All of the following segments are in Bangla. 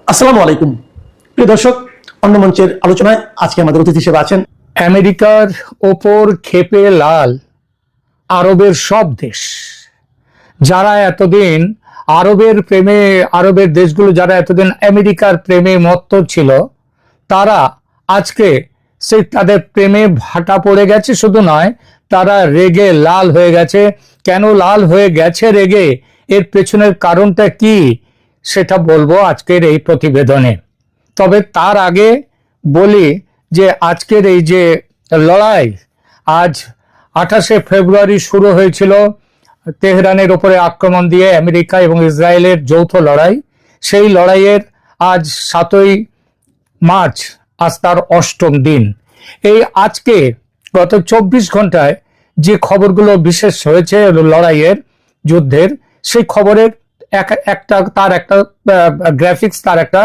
আসসালামু আলাইকুম প্রিয় দর্শক, অন্য মঞ্চের আলোচনায় আজকে আমাদের অতিথি হিসেবে আছেন আমেরিকার ওপর ক্ষেপে লাল আরবের সব দেশ, যারা এতদিন আরবের দেশগুলো যারা এতদিন আমেরিকার প্রেমে মত্ত ছিল, তারা আজকে তাদের প্রেমে ভাটা পড়ে গেছে। শুধু নয়, তারা রেগে লাল হয়ে গেছে। কেন লাল হয়ে গেছে রেগে, এর পেছনের কারণটা কি, সেটা বলবো আজকের এই প্রতিবেদনে। তবে তার আগে বলি যে আজকের এই যে লড়াই, আজ 28শে ফেব্রুয়ারি শুরু হয়েছিল তেহরানের উপরে আক্রমণ দিয়ে আমেরিকা এবং ইসরায়েলের যৌথ লড়াই। সেই লড়াইয়ের আজ 7ই মার্চ, আজ তার 8ম দিন। এই আজকে গত 24 ঘন্টায় যে খবরগুলো বিশেষ হয়েছে লড়াইয়ের, যুদ্ধের, সেই খবরের তার একটা গ্রাফিক্স, তার একটা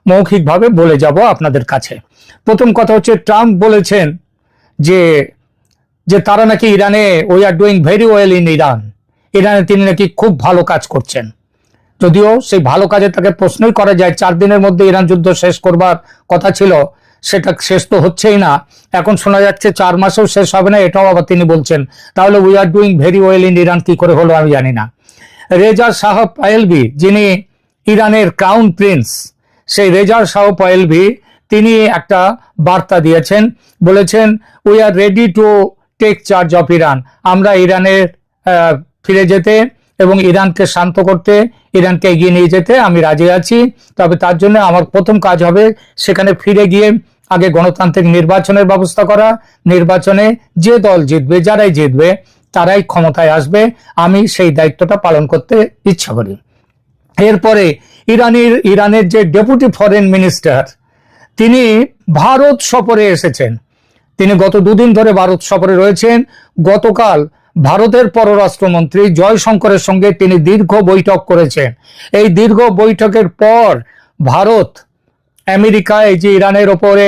মৌখিকভাবে বলে যাব আপনাদের কাছে। প্রথম কথা হচ্ছে, ট্রাম্প বলেছেন যে তারা নাকি ইরানে, we are doing very well in ইরানে তিনি নাকি খুব ভালো কাজ করছেন। যদিও সেই ভালো কাজে তাকে প্রশ্নই করা যায়, 4 দিনের মধ্যে ইরান যুদ্ধ শেষ করবার কথা ছিল, সেটা শেষ তো হচ্ছেই না। এখন শোনা যাচ্ছে 4 মাসেও শেষ হবে না, এটাও আবার তিনি বলছেন। তাহলে we are doing very well in Iran কি করে হলো আমি জানি না। রেজা শাহ পাহেলভি, যিনি ইরানের ক্রাউন প্রিন্স, সেই রেজা শাহ পাহেলভি তিনি একটা বার্তা দিয়েছেন, বলেছেন we are ready to take charge of Iran. আমরা ইরানের ফিরে যেতে এবং ইরানকে শান্ত করতে, ইরানকে এগিয়ে নিয়ে যেতে আমি রাজি আছি। তবে তার জন্য আমার প্রথম কাজ হবে সেখানে ফিরে গিয়ে আগে গণতান্ত্রিক নির্বাচনের ব্যবস্থা করা। নির্বাচনে যে দল জিতবে, যারাই জিতবে, তারাই ক্ষমতায় আসবে। আমি সেই দায়িত্বটা পালন করতে ইচ্ছা করি। এরপরে ইরানের যে ডেপুটি ফরেন মিনিস্টার, তিনি ভারত সফরে এসেছেন। তিনি গত 2 দিন ধরে ভারত সফরে রয়েছেন। গতকাল ভারতের পররাষ্ট্রমন্ত্রী জয়শঙ্করের সঙ্গে তিনি দীর্ঘ বৈঠক করেছেন। এই দীর্ঘ বৈঠকের পর ভারত আমেরিকায় যে ইরানের ওপরে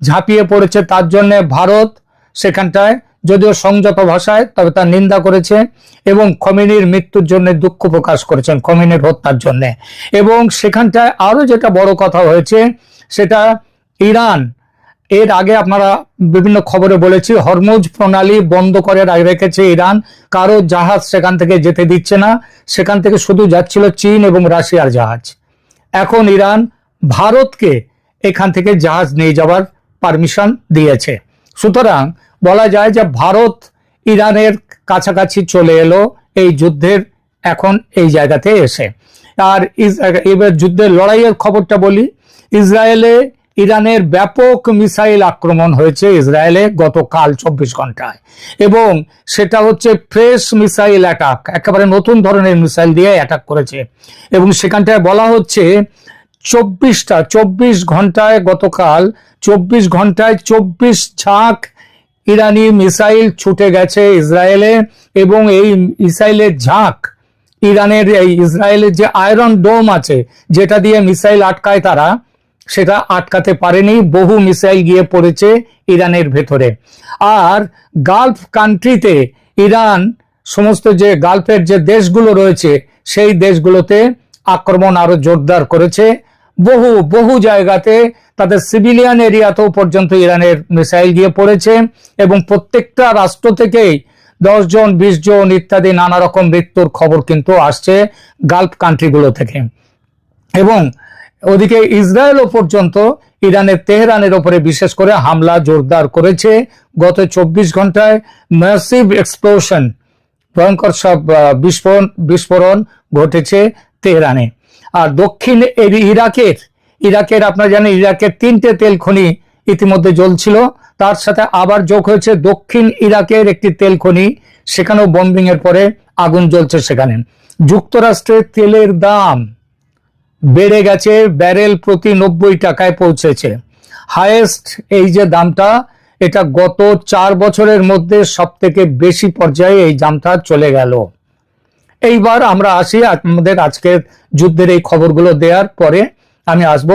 ঝাঁপিয়ে পড়েছে, তার জন্য ভারত সেখানটায় যদিও সংযত ভাষায়, তবে তার নিন্দা করেছে এবং খোমেনির মৃত্যুর জন্য দুঃখ প্রকাশ করেছেন, খোমেনির হত্যার জন্য। এবং সেখানটায় আরো যেটা বড় কথা হয়েছে, সেটা ইরান, এর আগে আপনারা বিভিন্ন খবরে বলেছি, হরমুজ প্রণালী বন্ধ করে রেখেছে ইরান, কারো জাহাজ সেখান থেকে যেতে দিচ্ছে না। সেখান থেকে শুধু যাচ্ছিল চীন এবং রাশিয়ার জাহাজ। এখন ইরান ভারতকে এখান থেকে জাহাজ নিয়ে যাওয়ার পারমিশন দিয়েছে। সুতরাং বলা যায় যে ভারত ইরানের কাছাকাছি চলে এলো এই যুদ্ধের এখন এই জায়গাতে এসে। আর এবার যুদ্ধের লড়াইয়ের খবরটা বলি। ইরানের ব্যাপক মিসাইল আক্রমণ হয়েছে ইসরায়েলে গতকাল 24 ঘন্টায়, এবং সেটা হচ্ছে ফ্রেশ মিসাইল অ্যাটাক, একেবারে নতুন ধরনের মিসাইল দিয়ে অ্যাটাক করেছে। এবং সেখানটায় বলা হচ্ছে 24 ঘন্টায়, গতকাল 24 ঘন্টায় 24 ঝাঁক ইরানি মিসাইল ছুটে গেছে ইসরায়েলে। এবং এই মিসাইলের ঝাঁক ইসরায়েলের যে আয়রন ডোম আছে, যেটা দিয়ে মিসাইল আটকায় তারা, সেটা আটকাতে পারেনি। বহু মিসাইল গিয়ে পড়েছে ইরানের ভেতরে। আর গালফ কান্ট্রিতে ইরান সমস্ত যে গালফের যে দেশগুলো রয়েছে, সেই দেশগুলোতে আক্রমণ আরো জোরদার করেছে। বহু জায়গাতে তাদের সিভিলিয়ান এরিয়াতেও পর্যন্ত ইরানের মিসাইল গিয়ে পড়েছে। এবং প্রত্যেকটা রাষ্ট্র থেকেই 10 জন 20 জন ইত্যাদি নানা রকম মৃত্যুর খবর কিন্তু আসছে গালফ কান্ট্রিগুলো থেকে। এবং ওদিকে ইসরায়েলও পর্যন্ত ইরানের তেহরানের ওপরে বিশেষ করে হামলা জোরদার করেছে। গত 24 ঘন্টায় ম্যাসিভ এক্সপ্লোশন, ভয়ঙ্কর সব বিস্ফোরণ ঘটেছে তেহরানে। আর দক্ষিণ ইরাকের আপনারা জানেন, ইরাকের 3টে তেল খনি ইতিমধ্যে জ্বলছিল। তার সাথে আবার যোগ হয়েছে দক্ষিণ ইরাকের একটি তেল খনি, সেখানেও বম্বিং এর পরে আগুন জ্বলছে সেখানে। যুক্তরাষ্ট্রের তেলের দাম বেড়ে গেছে, ব্যারেল প্রতি 90 টাকায় পৌঁছেছে। হাইয়েস্ট এই যে দামটা, এটা গত 4 বছরের মধ্যে সব থেকে বেশি পর্যায়ে এই দামটা চলে গেল। এইবার আমরা আসি আমাদের আজকের যুদ্ধের এই খবরগুলো দেওয়ার পরে আমি আসব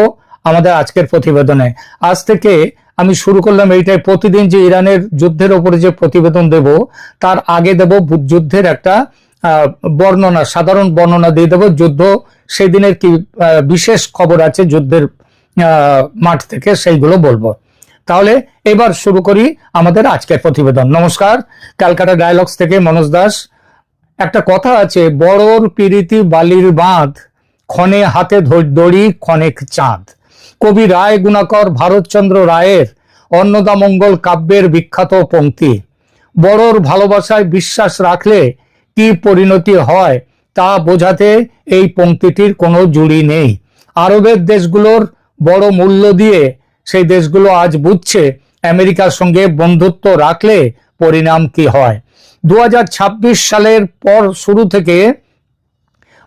আমাদের আজকের প্রতিবেদনে। আজ থেকে আমি শুরু করলাম এইটাই, প্রতিদিন যে ইরানের যুদ্ধের উপরে যে প্রতিবেদন দেব, তার আগে দেব যুদ্ধের একটা বর্ণনা, সাধারণ বর্ণনা দিয়ে দেব যুদ্ধ সেদিনের কি বিশেষ খবর আছে যুদ্ধের মাঠ থেকে, সেইগুলো বলবো। তাহলে এবার শুরু করি আমাদের আজকের প্রতিবেদন। নমস্কার, ক্যালকাটা ডায়ালগস থেকে মনোজ দাস। একটা কথা আছে, বড়র পিরিতি বালির বাঁধ, ক্ষণে হাতে দড়ি ক্ষণেক চাঁদ। কবি রায় গুণাকর ভারতচন্দ্র রায়ের অন্নদামঙ্গল কাব্যের বিখ্যাত পংক্তি। বড়র ভালোবাসায় বিশ্বাস রাখলে কি পরিণতি হয় তা বোঝাতে এই পংক্তিটির কোনো জুড়ি নেই। আরবের দেশগুলোর বড় মূল্য দিয়ে সেই দেশগুলো আজ বুঝছে আমেরিকার সঙ্গে বন্ধুত্ব রাখলে পরিণাম কি হয়। 2026 সালের পর শুরু থেকে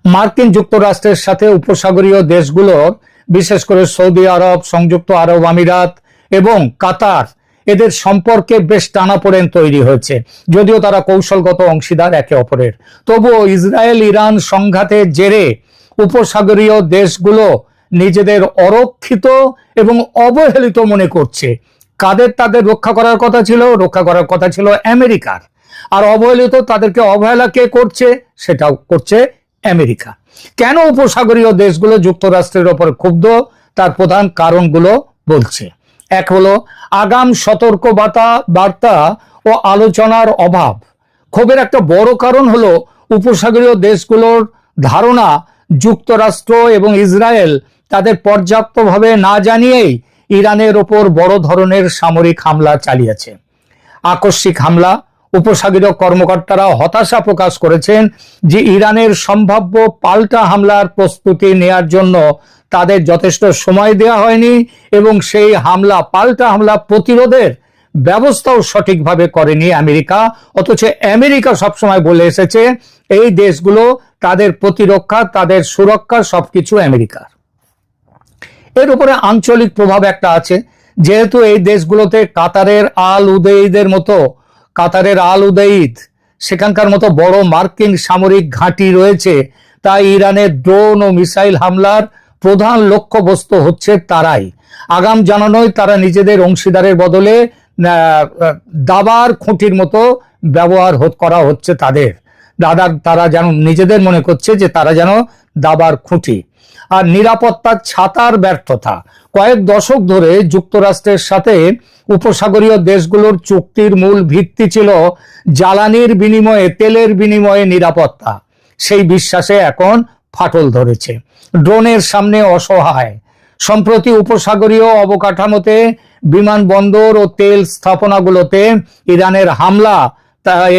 মার্কিন যুক্তরাষ্ট্রের সাথে উপসাগরীয় দেশগুলোর, বিশেষ করে সৌদি আরব, সংযুক্ত আরব আমিরাত এবং কাতার, এদের সম্পর্কে বেশ টানাপোড়েন তৈরি হয়েছে, যদিও তারা কৌশলগত অংশীদার একে অপরের। তবুও ইসরায়েল ইরান সংঘাতের জেরে উপসাগরীয় দেশগুলো নিজেদের অরক্ষিত এবং অবহেলিত মনে করছে। কাদের তাদের রক্ষা করার কথা ছিল? রক্ষা করার কথা ছিল আমেরিকার। আর অবহেলিত তাদেরকে অবহেলা কে করছে? সেটাও করছে আমেরিকা। কেন উপসাগরীয় দেশগুলো যুক্তরাষ্ট্রের ওপর ক্ষুব্ধ? তার প্রধান কারণগুলো বলছে। এক হলো আগাম বার্তা ও আলোচনার অভাব। ক্ষোভের একটা বড় কারণ হলো উপসাগরীয় দেশগুলোর ধারণা যুক্তরাষ্ট্র এবং ইসরায়েল তাদের পর্যাপ্তভাবে না জানিয়েই ইরানের ওপর বড় ধরনের সামরিক হামলা চালিয়েছে। আকস্মিক হামলা। উপসাগরীয় কর্মকর্তারা হতাশা প্রকাশ করেছেন যে ইরানের সম্ভাব্য পাল্টা হামলার প্রস্তুতি নেয়ার জন্য তাদের যথেষ্ট সময় দেওয়া হয়নি এবং সেই পাল্টা হামলা প্রতিরোধের ব্যবস্থাও সঠিকভাবে করেনি আমেরিকা। অথচ আমেরিকা সবসময় বলে এসেছে এই দেশগুলো তাদের প্রতিরক্ষা, তাদের সুরক্ষা সবকিছু আমেরিকার। এর উপরে আঞ্চলিক প্রভাব একটা আছে, যেহেতু এই দেশগুলোতে কাতারের আল উদেইদ সেখানকার মতো বড় মার্কিন সামরিক ঘাঁটি রয়েছে, তাই ইরানের ড্রোন ও মিসাইল হামলার প্রধান লক্ষ্যবস্তু হচ্ছে তারাই। আগাম জানানোয় তারা নিজেদের অংশীদারের বদলে দাবার খুঁটির মতো ব্যবহার করা হচ্ছে তাদের। তারা যেন নিজেদের মনে করছে যে তারা যেন দাবার খুঁটি। আর নিরাপত্তার ছাতার ব্যর্থতা। কয়েক দশক ধরে যুক্তরাষ্ট্রের সাথে উপসাগরীয় দেশগুলোর চুক্তির মূল ভিত্তি ছিল জ্বালানির বিনিময়ে, তেলের বিনিময়ে নিরাপত্তা। সেই বিশ্বাসে এখন ফাটল ধরেছে। ড্রোনের সামনে অসহায়। সম্প্রতি উপসাগরীয় অবকাঠামোতে, বিমানবন্দর ও তেল স্থাপনাগুলোতে ইরানের হামলা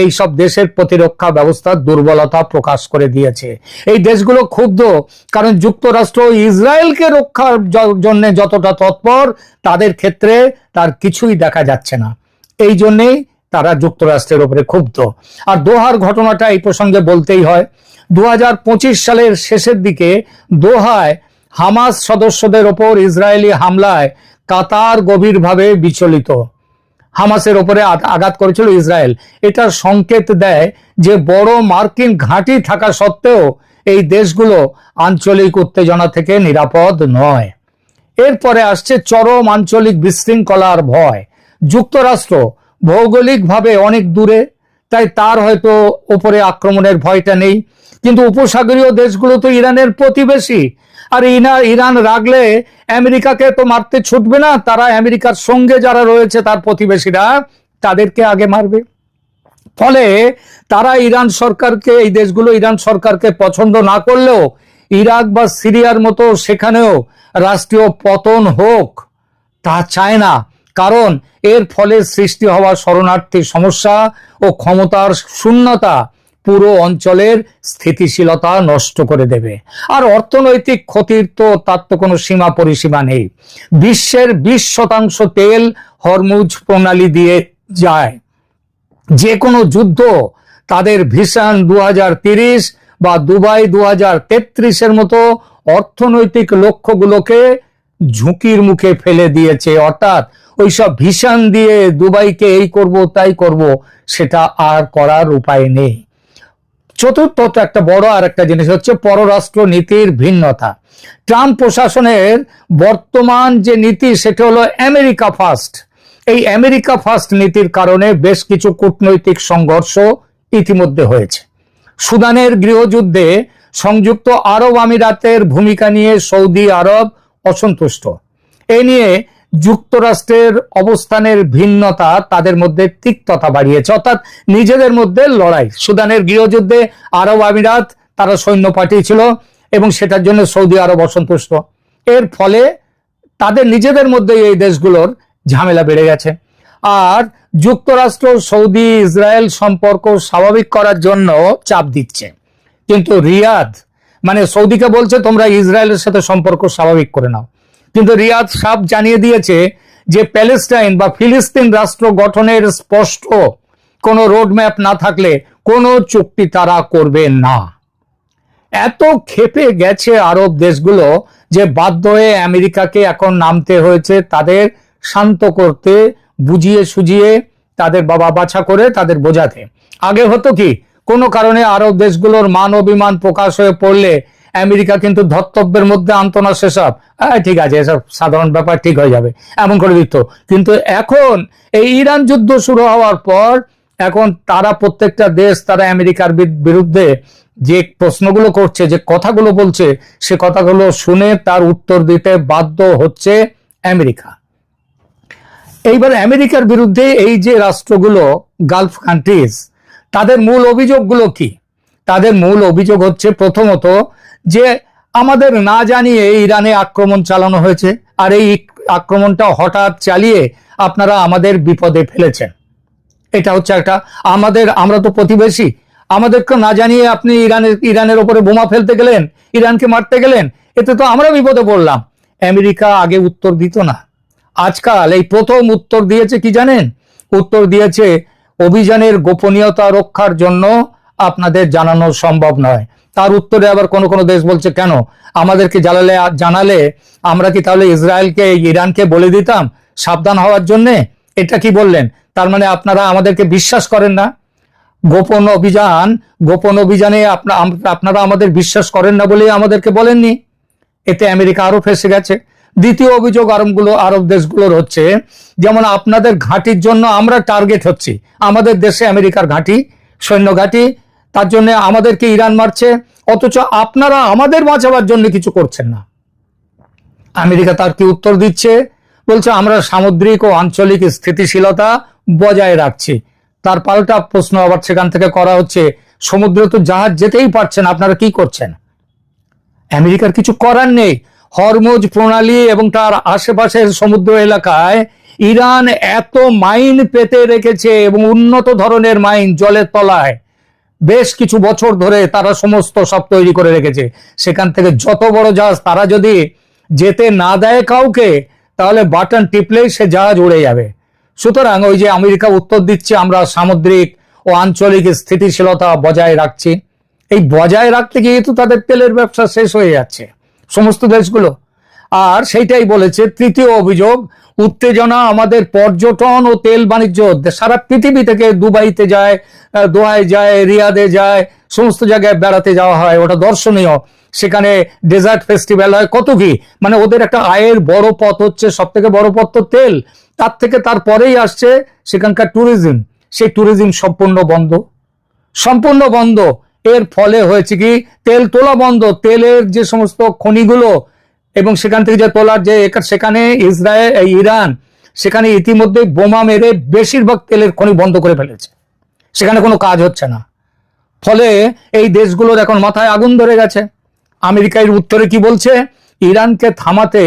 এই সব দেশের প্রতিরক্ষা ব্যবস্থার দুর্বলতা প্রকাশ করে দিয়েছে। এই দেশগুলো ক্ষুব্ধ কারণ যুক্তরাষ্ট্র ইসরায়েলকে রক্ষার জন্য যতটা তৎপর, তাদের ক্ষেত্রে তার কিছুই দেখা যাচ্ছে না। এই জন্যেই তারা যুক্তরাষ্ট্রের উপরে ক্ষুব্ধ। আর দোহার ঘটনাটা এই প্রসঙ্গে বলতেই হয়। 2025 সালের শেষের দিকে দোহায় হামাস সদস্যদের ওপর ইসরায়েলি হামলায় কাতার গভীরভাবে বিচলিত। হামাসের ওপরে আঘাত করেছিল ইসরায়েল। এটার সংকেত দেয় যে বড় মার্কিন ঘাঁটি থাকা সত্ত্বেও এই দেশগুলো আঞ্চলিক উত্তেজনা থেকে নিরাপদ নয়। এরপরে আসছে চরম আঞ্চলিক বিশৃঙ্খলার ভয়। যুক্তরাষ্ট্র ভৌগোলিকভাবে অনেক দূরে, তাই তার হয়তো ওপরে আক্রমণের ভয়টা নেই, কিন্তু উপসাগরীয় দেশগুলো তো ইরানের প্রতিবেশী। আর ইরান রাগলে আমেরিকাকে তো মারতে ছুটবে না, তারা আমেরিকার সঙ্গে যারা রয়েছে তার প্রতিবেশীরা, তাদেরকে আগে মারবে। ফলে তারা এই দেশগুলো ইরান সরকারকে পছন্দ না করলেও ইরাক বা সিরিয়ার মতো সেখানেও রাষ্ট্রীয় পতন হোক তা চায় না, কারণ এর ফলে সৃষ্টি হওয়া শরণার্থী সমস্যা ও ক্ষমতার শূন্যতা পুরো অঞ্চলের স্থিতিশীলতা নষ্ট করে দেবে। আর অর্থনৈতিক ক্ষতির তো তার তো কোনো সীমা পরিসীমা নেই। বিশ্বের 20% তেল হরমুজ প্রণালী দিয়ে যায়। যে কোনো যুদ্ধ তাদের ভিশন 2030 বা দুবাই 2033 মতো অর্থনৈতিক লক্ষ্যগুলোকে ঝুঁকির মুখে ফেলে দিয়েছে। অর্থাৎ ওইসব ভিশন দিয়ে দুবাইকে এই করব তাই করব, সেটা আর করার উপায় নেই। চতুর্থত একটা বড় আর একটা জিনিস হচ্ছে পররাষ্ট্র নীতির ভিন্নতা। ট্রাম্প প্রশাসনের বর্তমান যে নীতি সেটা হলো আমেরিকা ফার্স্ট। এই আমেরিকা ফার্স্ট নীতির কারণে বেশ কিছু কূটনৈতিক সংঘর্ষ ইতিমধ্যে হয়েছে। সুদানের গৃহযুদ্ধে সংযুক্ত আরব আমিরাতের ভূমিকা নিয়ে সৌদি আরব অসন্তুষ্ট। এ নিয়ে যুক্তরাষ্ট্রের অবস্থানের ভিন্নতা তাদের মধ্যে তিক্ততা বাড়িয়েছে, অর্থাৎ নিজেদের মধ্যে লড়াই। সুদানের গৃহযুদ্ধে আরব আমিরাত তারা সৈন্য পাঠিয়েছিল এবং সেটার জন্য সৌদি আরব অসন্তুষ্ট। এর ফলে তাদের নিজেদের মধ্যে এই দেশগুলোর ঝামেলা বেড়ে গেছে। আর যুক্তরাষ্ট্র সৌদি ইসরায়েল সম্পর্ক স্বাভাবিক করার জন্য চাপ দিচ্ছে, কিন্তু রিয়াদ মানে সৌদিকে বলছে তোমরা ইসরায়েলের সাথে সম্পর্ক স্বাভাবিক করে নাও, কিন্তু রিয়াদ সাফ জানিয়ে দিয়েছে যে প্যালেস্টাইন বা ফিলিস্তিন রাষ্ট্র গঠনের স্পষ্ট কোনো রোডম্যাপ না থাকলে কোনো চুক্তি তারা করবে না। এত ক্ষেপে গেছে আরব দেশগুলো যে বাধ্য হয়ে আমেরিকাকে এখন নামতে হয়েছে তাদের শান্ত করতে, বুঝিয়ে সুজিয়ে তাদের বাবা বাছা করে তাদের বোঝাতে। আগে হতো কি, কোনো কারণে আরব দেশগুলোর মান অভিমান প্রকাশ হয়ে পড়লে আমেরিকা কিন্তু ধর্তব্যের মধ্যে আনতো না সেসব, ঠিক আছে এসব সাধারণ ব্যাপার, ঠিক হয়ে যাবে, এমন করে দিত। কিন্তু এখন এই ইরান যুদ্ধ শুরু হওয়ার পর এখন তারা প্রত্যেকটা দেশ তারা আমেরিকার বিরুদ্ধে যে প্রশ্নগুলো করছে, যে কথাগুলো বলছে, সে কথাগুলো শুনে তার উত্তর দিতে বাধ্য হচ্ছে আমেরিকা। এইবার আমেরিকার বিরুদ্ধে এই যে রাষ্ট্রগুলো গালফ কান্ট্রিজ, তাদের মূল অভিযোগগুলো কি? তাদের মূল অভিযোগ হচ্ছে প্রথমত যে আমাদের না জানিয়ে ইরানে আক্রমণ চালানো হয়েছে, আর এই আক্রমণটা হঠাৎ চালিয়ে আপনারা আমাদের বিপদে ফেলেছেন। এটা হচ্ছে একটা, আমরা তো প্রতিবেশী, আমাদেরকে না জানিয়ে আপনি ইরানের উপরে বোমা ফেলতে গেলেন, ইরানকে মারতে গেলেন, এতে তো আমরা বিপদে পড়লাম। আমেরিকা আগে উত্তর দিত না, আজকাল এই প্রথম উত্তর দিয়েছে। কি জানেন? উত্তর দিয়েছে অভিযানের গোপনীয়তা রক্ষার জন্য আপনাদের জানানো সম্ভব নয়। তার উত্তরে আবার কোন কোন দেশ বলছে কেন আমাদেরকে জানালে আমরা কি তাহলে ইসরায়েলকে ইরানকে বলে দিতাম সাবধান হওয়ার জন্য? এটা কি বললেন? তার মানে আপনারা আমাদেরকে বিশ্বাস করেন না? গোপন অভিযানে আপনারা আমাদের বিশ্বাস করেন না বলে আমাদেরকে বলেননি। এতে আমেরিকা আরো ফেঁসে গেছে। দ্বিতীয় অভিযোগ আরব দেশগুলোর হচ্ছে, যেমন আপনাদের ঘাঁটির জন্য আমরা টার্গেট হচ্ছি, আমাদের দেশে আমেরিকার ঘাঁটি, সৈন্য ঘাঁটি, তার জন্য আমাদেরকে ইরান মারছে, অথচ আপনারা আমাদের বাঁচাবার জন্য কিছু করছেন না। আমেরিকা তার কি উত্তর দিচ্ছে? বলছে আমরা সামুদ্রিক ও আঞ্চলিক স্থিতিশীলতা বজায় রাখছি। তার পাল্টা প্রশ্ন আবার সেখান থেকে করা হচ্ছে, সমুদ্রে তো জাহাজ যেতেই পারছেন, আপনারা কি করছেন? আমেরিকার কিছু করার নেই। হরমুজ প্রণালী এবং তার আশেপাশের সমুদ্র এলাকায় ইরান এত মাইন পেতে রেখেছে এবং উন্নত ধরনের মাইন জলের তলায় বেশ কিছু বছর ধরে তারা সমস্ত সব তৈরি করে রেখেছে। সেখান থেকে যত বড় জাহাজ তারা যদি যেতে না দেয় কাউকে, তাহলে বাটন টিপলেই সে জাহাজ উড়ে যাবে। সুতরাং ওই যে আমেরিকা উত্তর দিচ্ছে আমরা সামুদ্রিক ও আঞ্চলিক স্থিতিশীলতা বজায় রাখছি, এই বজায় রাখতে গিয়ে তো তাদের তেলের ব্যবসা শেষ হয়ে যাচ্ছে সমস্ত দেশগুলো। আর সেইটাই বলেছে। তৃতীয় অভিযোগ, উত্তেজনা আমাদের পর্যটন ও তেল বাণিজ্য, সারা পৃথিবী থেকে দুবাইতে যায়, দোহায় যায়, রিয়াদে যায়, সমস্ত জায়গায় বেড়াতে যাওয়া হয়, ওটা দর্শনীয়। সেখানে ডেজার্ট ফেস্টিভ্যাল হয়, কত কি, মানে ওদের একটা আয়ের বড় পথ হচ্ছে, সব থেকে বড় পথ তো তেল। তার থেকে তারপরেই আসছে সেখানকার ট্যুরিজম। সেই ট্যুরিজম সম্পূর্ণ বন্ধ। এর ফলে হয়েছে কি, তেল তোলা বন্ধ, তেলের যে সমস্ত খনিগুলো এবং সেখান থেকে যে তোলার যে সেখানে ইরান সেখানে ইতিমধ্যে বোমা মেরে বেশিরভাগ তেলের খনি বন্ধ করে ফেলেছে, সেখানে কোনো কাজ হচ্ছে না। ফলে এই দেশগুলোর এখন মাথায় আগুন ধরে গেছে। আমেরিকা এর উত্তরে কি বলছে? ইরানকে থামাতে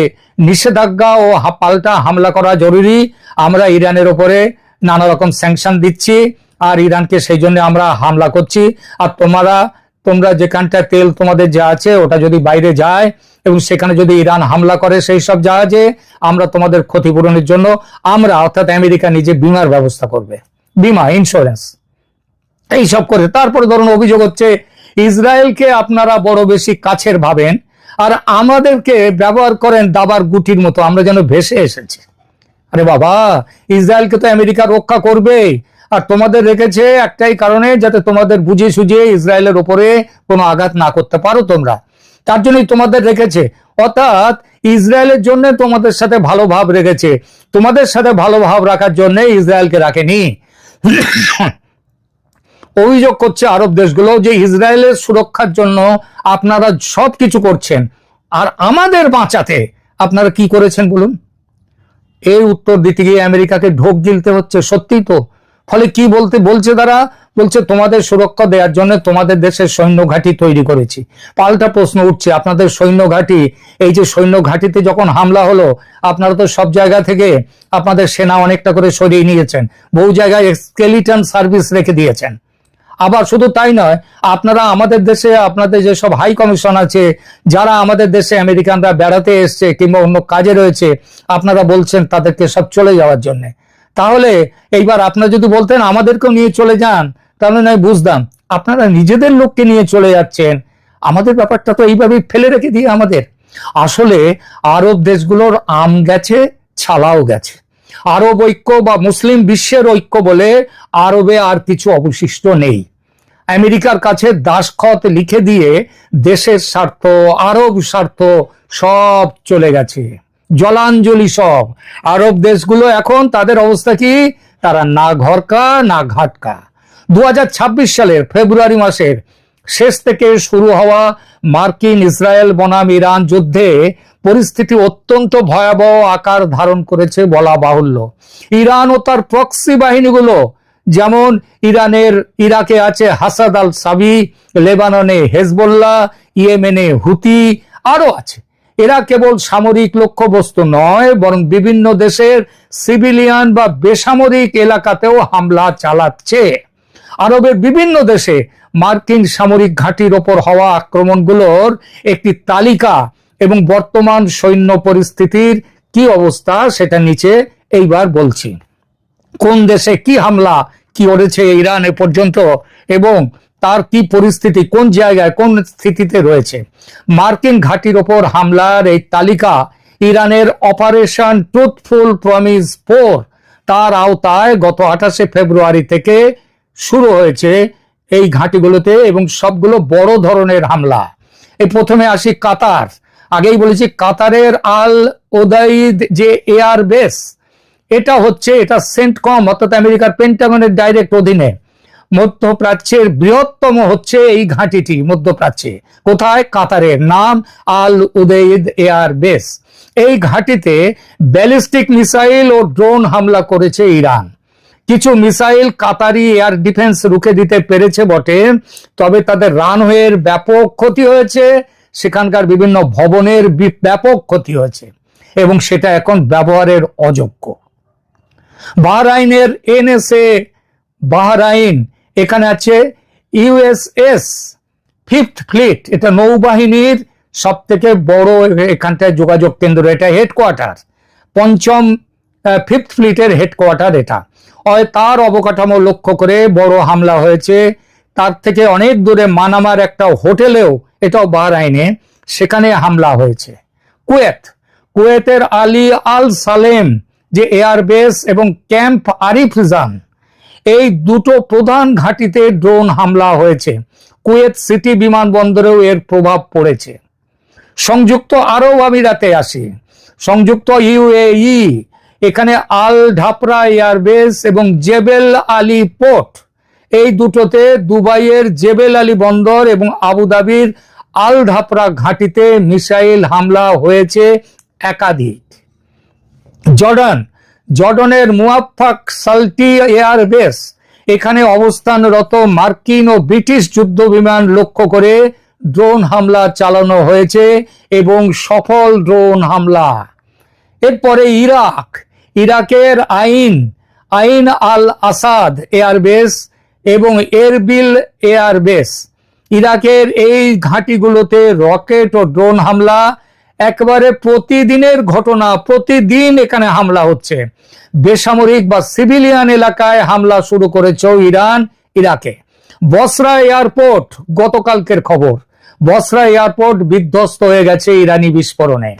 নিষেধাজ্ঞা ও পাল্টা হামলা করা জরুরি। আমরা ইরানের উপরে নানা রকম স্যাংশন দিচ্ছি আর ইরানকে সেই জন্য আমরা হামলা করছি। আর তোমরা যেখানটা তেল তোমাদের যা আছে ওটা যদি বাইরে যায় এবং সেখানে যদি ইরান হামলা করে সেই সব জাহাজে, আমরা তোমাদের ক্ষতিপূরণের জন্য অর্থাৎ আমেরিকা নিজে বিমার ব্যবস্থা করবে, বিমা, ইন্স্যুরেন্স এইসব করে। তারপরে ধরুন অভিযোগ হচ্ছে ইসরায়েলকে আপনারা বড় বেশি কাছের ভাবেন আর আমাদেরকে ব্যবহার করেন দাবার গুটির মতো, আমরা যেন ভেসে এসেছি। আরে বাবা, ইসরায়েলকে তো আমেরিকা রক্ষা করবে, আর তোমাদের রেখেছে একটাই কারণে, যাতে তোমাদের বুঝিয়ে সুঝিয়ে ইসরায়েলের উপরে কোনো আঘাত না করতে পারো তোমরা, তার জন্যই তোমাদের রেখেছে। অর্থাৎ ইসরায়েলের জন্য তোমাদের সাথে ভালো ভাব রেখেছে, তোমাদের সাথে ভালো ভাব রাখার জন্য ইসরায়েলকে রাখেনি। অভিযোগ করছে আরব দেশগুলো যে ইসরায়েলের সুরক্ষার জন্য আপনারা সবকিছু করছেন, আর আমাদের বাঁচাতে আপনারা কি করেছেন বলুন? এই উত্তর দিতে গিয়ে আমেরিকাকে ঢোক গিলতে হচ্ছে। সত্যিই তো। ফলে কি বলছে তারা? বলছে তোমাদের সুরক্ষা দেওয়ার জন্য তোমাদের দেশের সৈন্য ঘাঁটি তৈরি করেছি। পাল্টা প্রশ্ন উঠছে, আপনাদের সৈন্য ঘাঁটি, এই যে সৈন্য ঘাঁটিতে যখন হামলা হলো, আপনারা তো সব জায়গা থেকে আপনাদের সেনা অনেকটা করে সরিয়ে নিয়েছেন, বহু জায়গায় স্কেলিটন সার্ভিস রেখে দিয়েছেন। আবার শুধু তাই নয়, আপনারা আমাদের দেশে আপনাদের যেসব হাই কমিশন আছে, যারা আমাদের দেশে আমেরিকানরা বেড়াতে এসছে কিংবা অন্য কাজে রয়েছে, আপনারা বলছেন তাদেরকে সব চলে যাওয়ার জন্য। তাহলে এইবার আপনারা যদি বলতেন আমাদেরকেও নিয়ে চলে যান, তাহলে নয় বুঝতাম। আপনারা নিজেদের লোককে নিয়ে চলে যাচ্ছেন, আমাদের ব্যাপারটা তো এইভাবেই ফেলে রেখে দিয়ে আমাদের। আসলে আরব দেশগুলোর আম গেছে, ছালাও গেছে। আরব ঐক্য বা মুসলিম বিশ্বের ঐক্য বলে আরবে আর কিছু অবশিষ্ট নেই। আমেরিকার কাছে দাসখত লিখে দিয়ে দেশের স্বার্থ, আরব স্বার্থ সব চলে গেছে, জলাঞ্জলি সব। আরব দেশগুলো এখন তাদের অবস্থা কি? তারা না ঘরকা না ঘাটকা। 2026 সালের ফেব্রুয়ারি মাসের শেষ থেকে শুরু হওয়া মার্কিন ইসরায়েল বনাম ইরান যুদ্ধে পরিস্থিতি অত্যন্ত ভয়াবহ আকার ধারণ করেছে বলা বাহুল্য। ইরান ও তার প্রক্সি বাহিনীগুলো, যেমন ইরাকে আছে হাসাদ আল সাবি, লেবাননে হেজবুল্লাহ, ইয়েমেনে হুতি, আরো আছে। এরা কেবল সামরিক লক্ষ্যবস্তু নয়, বরং বিভিন্ন দেশের সিভিলিয়ান বা বেসামরিক এলাকাতেও হামলা চালাচ্ছে। আরবের বিভিন্ন দেশে মার্কিন সামরিক ঘাঁটির ওপর হওয়া আক্রমণগুলোর একটি তালিকা এবং বর্তমান সৈন্য পরিস্থিতির কি অবস্থা সেটা নিচে এইবার বলছি। কোন দেশে কি হামলা কি করেছে ইরান এ পর্যন্ত এবং তার কি পরিস্থিতি, কোন জায়গায় কোন স্থিতিতে রয়েছে। মার্কিন ঘাঁটির ওপর হামলার এই তালিকা ইরানের অপারেশন ট্রুথফুল প্রমিস 4 তার আওতায় গত 28 ফেব্রুয়ারি থেকে শুরু হয়েছে এই ঘাঁটিগুলোতে, এবং সবগুলো বড় ধরনের হামলা। এই প্রথমে আসি কাতার। আগেই বলেছি কাতারের আল ওদাইদ যে এয়ার বেস, এটা সেন্টকম অর্থাৎ আমেরিকার পেন্টাগনের ডাইরেক্ট অধীনে। মধ্যপ্রাচ্যের বৃহত্তম হচ্ছে এই ঘাঁটিটি মধ্যপ্রাচ্যে। কোথায়? কাতারের নাম আল উদেইদ এয়ার বেস। এই ঘাঁটিতে ব্যালিস্টিক মিসাইল ও ড্রোন হামলা করেছে ইরান। কিছু মিসাইল কাতারি এয়ার ডিফেন্স রুখে দিতে পেরেছে বটে, তবে তাদের রানওয়ের ব্যাপক ক্ষতি হয়েছে, সেখানকার বিভিন্ন ভবনের ব্যাপক ক্ষতি হয়েছে এবং সেটা এখন ব্যবহারের অযোগ্য। বাহরাইনের এনএসএ বাহরাইন, এখানে আছে ইউএসএস ফিফথ ফ্লিট, এটা নৌবাহিনীর সব থেকে বড় এখানটায় যোগাযোগ কেন্দ্র, এটা হেডকোয়ার্টার, পঞ্চম ফিফথ ফ্লিটের হেডকোয়ার্টার এটা। তার অবকাঠামো লক্ষ্য করে বড় হামলা হয়েছে। তার থেকে অনেক দূরে মানামার একটা হোটেলেও, এটাও বাহরাইনে, সেখানে হামলা হয়েছে। কুয়েতের আলী আল সালেম যে এয়ারবেস এবং ক্যাম্প আরিফজান, এই দুটো প্রধান ঘাঁটিতে ড্রোন হামলা হয়েছে। কুয়েত সিটি বিমানবন্দরেও এর প্রভাব পড়েছে। সংযুক্ত আরব আমিরাতে আসি। সংযুক্ত ইউএই, এখানে আল ঢাপরা এয়ারবেস এবং জেবেল আলী পোর্ট, এই দুটোতে দুবাইয়ের জেবেল আলী বন্দর এবং আবুধাবির আল ঢাপরা ঘাঁটিতে মিসাইল হামলা হয়েছে একাধিক। জর্ডনের মুয়াফফাক সালটি এয়ারবেস, এখানে অবস্থানরত মার্কিন ও ব্রিটিশ যুদ্ধ বিমান লক্ষ্য করে ড্রোন হামলা চালানো হয়েছে এবং সফল ড্রোন হামলা। এরপরে ইরাকের আইন আল আসাদ এয়ারবেস এবং এরবিল এয়ারবেস, ইরাকের এই ঘাঁটিগুলোতে রকেট ও ড্রোন হামলা একবারে প্রতিদিনের ঘটনা, প্রতিদিন এখানে হামলা হচ্ছে। বেসামরিক বা সিভিলিয়ান এলাকায় হামলা শুরু করেছে ইরান ইরাকে। বসরা এয়ারপোর্ট, গতকালকের খবর, বসরা এয়ারপোর্ট বিধ্বস্ত হয়ে গেছে ইরানি বিস্ফোরণে।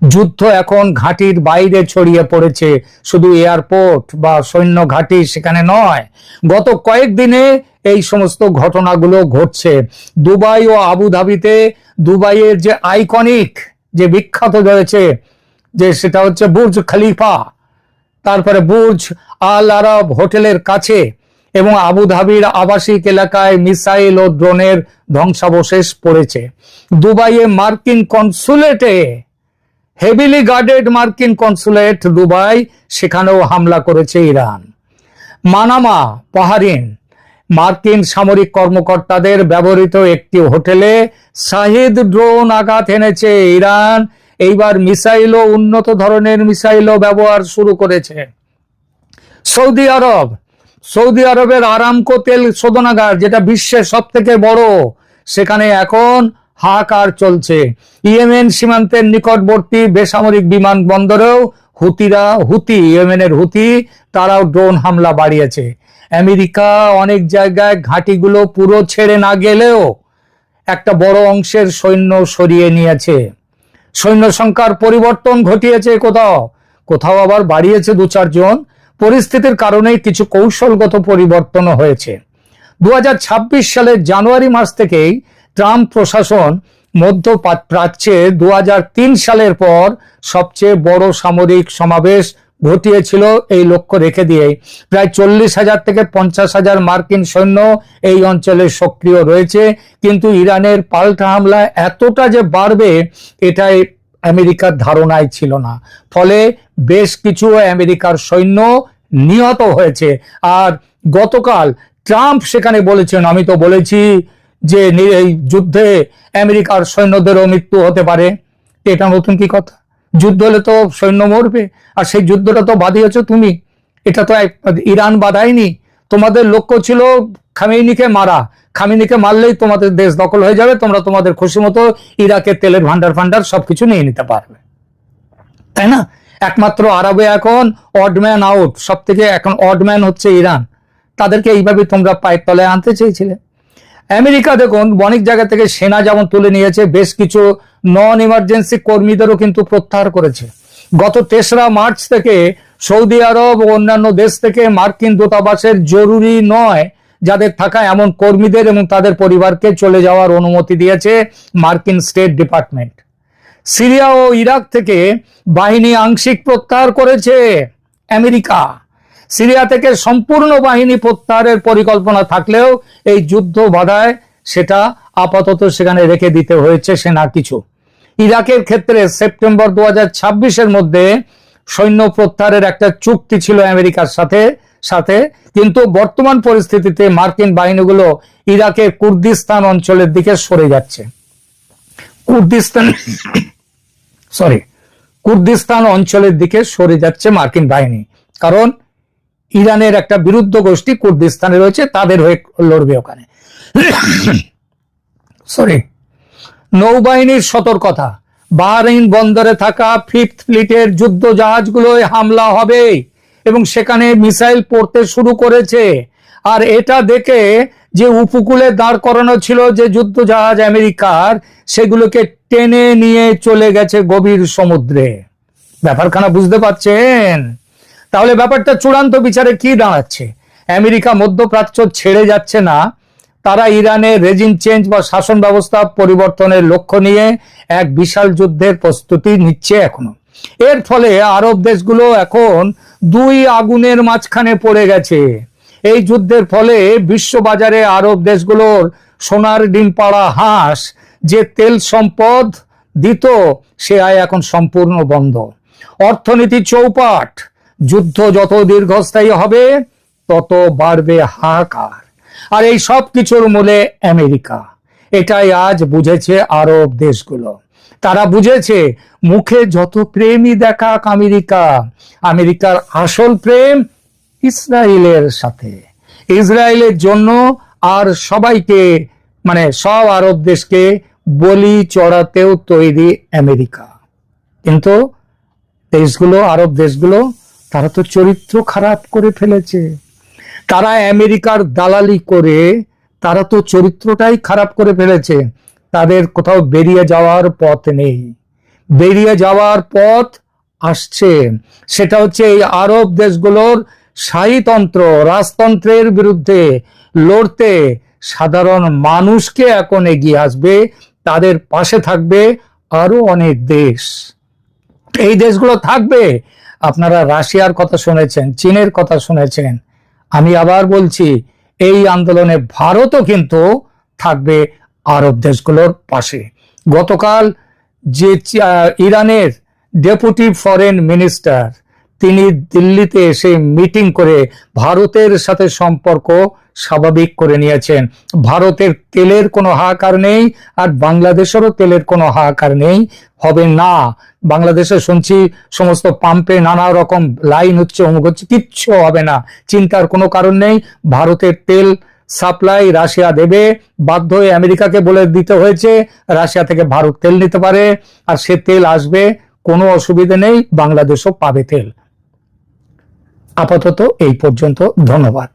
যুদ্ধ এখন ঘাঁটির বাইরে ছড়িয়ে পড়েছে, শুধু এয়ারপোর্ট বা সৈন্য ঘাঁটি সেখানে নয়। গত কয়েকদিনে এই সমস্ত ঘটনাগুলো ঘটছে। দুবাই ও আবুধাবিতে, দুবাইয়ের যে আইকনিক যে বিখ্যাত রয়েছে যে সেটা হচ্ছে বুর্জ খলিফা, তারপরে বুর্জ আল আরব হোটেলের কাছে এবং আবুধাবির আবাসিক এলাকায় মিসাইল ও ড্রোনের ধ্বংসাবশেষ পড়েছে। দুবাইয়ে মার্কিন কনসুলেটে, হেভিলি গার্ডেড মার্কিন কনসুলেট দুবাই, সেখানেও হামলা করেছে ইরান। মানামা, বাহরিন, মার্কিন সামরিক কর্মকর্তাদের ব্যবহৃত একটি হোটেলে শাহিদ ড্রোন আঘাত এনেছে ইরান। এইবার মিসাইলও, উন্নত ধরনের মিসাইলও ব্যবহার শুরু করেছে। সৌদি আরবের আরামকো তেল শোধনাগার, যেটা বিশ্বের সব থেকে বড়, সেখানে এখন হাহাকার চলছে। ইয়েমেন সীমান্তের নিকটবর্তী বেসামরিক বিমানবন্দরেও ইয়েমেনের হুতি তারাও ড্রোন হামলা বাড়িয়েছে। আমেরিকা অনেক জায়গায় ঘাঁটিগুলো পুরো ছেড়ে না গেলেও একটা বড় অংশের সৈন্য সরিয়ে নিয়েছে। সৈন্য সংখ্যার পরিবর্তন ঘটিয়েছে, কোথাও কোথাও আবার বাড়িয়েছে 2-4 জন। পরিস্থিতির কারণে কিছু কৌশলগত পরিবর্তন হয়েছে। 2026 সালের জানুয়ারি মাস থেকেই ট্রাম্প প্রশাসন মধ্যপ্রাচ্যে 2003 সালের পর সবচেয়ে বড় সামরিক সমাবেশ ঘটিয়েছিল এই লক্ষ্য রেখে দিয়ে। প্রায় 40,000 থেকে 50,000 মার্কিন সৈন্য এই অঞ্চলে সক্রিয় রয়েছে। কিন্তু ইরানের পাল্টা হামলা এতটা যে বাড়বে, এটাই আমেরিকার ধারণায় ছিল না। ফলে বেশ কিছু আমেরিকার সৈন্য নিহত হয়েছে। আর গতকাল ট্রাম্প সেখানে বলেছেন, আমি তো বলেছি যে এই যুদ্ধে আমেরিকার সৈন্যদেরও মৃত্যু হতে পারে। এটা নতুন কি কথা? যুদ্ধ হলে তো সৈন্য মরবে, আর সেই যুদ্ধটা তো বাঁধিয়েছ তুমি। এটা তো ইরান বাঁধায়নি। তোমাদের লক্ষ্য ছিল খামেনিকে মারা। খামেনিকে মারলেই তোমাদের দেশ দখল হয়ে যাবে, তোমরা তোমাদের খুশি মতো ইরাকের তেলের ভান্ডার সবকিছু নিয়ে নিতে পারবে, তাই না? একমাত্র আরবে এখন অডম্যান আউট, সব থেকে এখন অডম্যান হচ্ছে ইরান। তাদেরকে এইভাবে তোমরা পায়ের তলায় আনতে চেয়েছিলে। আমেরিকা দেখুন অনেক জায়গা থেকে সেনা যেমন তুলে নিয়েছে, বেশ কিছু নন ইমার্জেন্সি কর্মীদেরও কিন্তু প্রত্যাহার করেছে। গত 3রা মার্চ থেকে সৌদি আরব ও অন্যান্য দেশ থেকে মার্কিন দূতাবাসের জরুরি নয় যাদের থাকা এমন কর্মীদের এবং তাদের পরিবারকে চলে যাওয়ার অনুমতি দিয়েছে মার্কিন স্টেট ডিপার্টমেন্ট। সিরিয়া ও ইরাক থেকে বাহিনী আংশিক প্রত্যাহার করেছে আমেরিকা। সিরিয়া থেকে সম্পূর্ণ বাহিনী প্রত্যাহারের পরিকল্পনা থাকলেও এই যুদ্ধ বাধায় সেটা আপাতত সেখানে রেখে দিতে হয়েছে সেনা কিছু। ইরাকের ক্ষেত্রে সেপ্টেম্বর 2026-এর মধ্যে সৈন্য প্রত্যাহারের একটা চুক্তি ছিল আমেরিকার সাথে, কিন্তু বর্তমান পরিস্থিতিতে মার্কিন বাহিনীগুলো ইরাকের কুর্দিস্তান অঞ্চলের দিকে সরে যাচ্ছে। কুর্দিস্তান অঞ্চলের দিকে সরে যাচ্ছে মার্কিন বাহিনী, কারণ ইরানের একটা বিরুদ্ধ গোষ্ঠী কুর্দিস্তানে রয়েছে, তাদের হয়ে লড়বে ওখানে। নৌবাহিনীর সতর্কতা, বাহরাইন বন্দরে থাকা 5th ফ্লিটের যুদ্ধ জাহাজগুলোয় হামলা হবে এবং সেখানে মিসাইল পড়তে শুরু করেছে। আর এটা দেখে যে উপকূলে দাঁড় করানো ছিল যে যুদ্ধ জাহাজ আমেরিকার, সেগুলোকে টেনে নিয়ে চলে গেছে গভীর সমুদ্রে। ব্যাপারখানা বুঝতে পারছেন? তাহলে ব্যাপারটা চূড়ান্ত বিচারে কি দাঁড়াচ্ছে? আমেরিকা মধ্যপ্রাচ্য ছেড়ে যাচ্ছে না, তারা ইরানের রেজিম চেঞ্জ বা শাসন ব্যবস্থা পরিবর্তনের লক্ষ্য নিয়ে এক বিশাল যুদ্ধের প্রস্তুতি নিচ্ছে এখনো। এর ফলে আরব দেশগুলো এখন 2 আগুনের মাঝখানে পড়ে গেছে। এই যুদ্ধের ফলে বিশ্ববাজারে আরব দেশগুলোর সোনার ডিম পাড়া হাঁস যে তেল সম্পদ দিত, সে আয় এখন সম্পূর্ণ বন্ধ। অর্থনীতি চৌপাট, যুদ্ধ যত দীর্ঘস্থায়ী হবে তত বাড়বে হাহাকার। আর এই সব কিছুর মূলে আমেরিকা। এটাই আজ বুঝেছে আরব দেশগুলো। তারা বুঝেছে মুখে যত প্রেমই দেখাক আমেরিকার আসল প্রেম ইসরায়েলের সাথে। ইসরায়েলের জন্য আর সবাইকে, মানে সব আরব দেশকে বলি চড়াতেও তৈরি আমেরিকা। কিন্তু আরব দেশগুলো তারা তো চরিত্র খারাপ করে ফেলেছে। তারা আমেরিকার দালালি করে তারা তো চরিত্রটাই খারাপ করে ফেলেছে। তাদের কোথাও বেরিয়ে যাওয়ার পথ নেই। বেরিয়ে যাওয়ার পথ আসছে, সেটা হচ্ছে এই আরব দেশগুলোর শাহীতন্ত্র, রাজতন্ত্রের বিরুদ্ধে লড়তে সাধারণ মানুষকে এখন এগিয়ে আসবে। তাদের পাশে থাকবে আরো অনেক দেশ। এই দেশগুলো থাকবে, আপনারা রাশিয়ার কথা শুনেছেন, চীনের কথা শুনেছেন, আমি আবার বলছি, এই আন্দোলনে ভারতও কিন্তু থাকবে আরব দেশগুলোর পাশে। গতকাল যে ইরানের ডেপুটি ফরেন মিনিস্টার, তিনি দিল্লিতে এসে মিটিং করে ভারতের সাথে সম্পর্ক স্বাভাবিক করে নিয়েছেন। ভারতের তেলের কোনো হাহাকার নেই, আর বাংলাদেশেরও তেলের কোনো হাহাকার নেই, হবে না। বাংলাদেশে শুনছি সমস্ত পাম্পে নানা রকম লাইন হচ্ছে, অমুক হচ্ছে, কিচ্ছু হবে না, চিন্তার কোনো কারণ নেই। ভারতের তেল সাপ্লাই রাশিয়া দেবে, বাধ্য হয়ে আমেরিকাকে বলে দিতে হয়েছে রাশিয়া থেকে ভারত তেল নিতে পারে, আর সে তেল আসবে, কোনো অসুবিধা নেই, বাংলাদেশও পাবে তেল। আপাতত এই পর্যন্ত, ধন্যবাদ।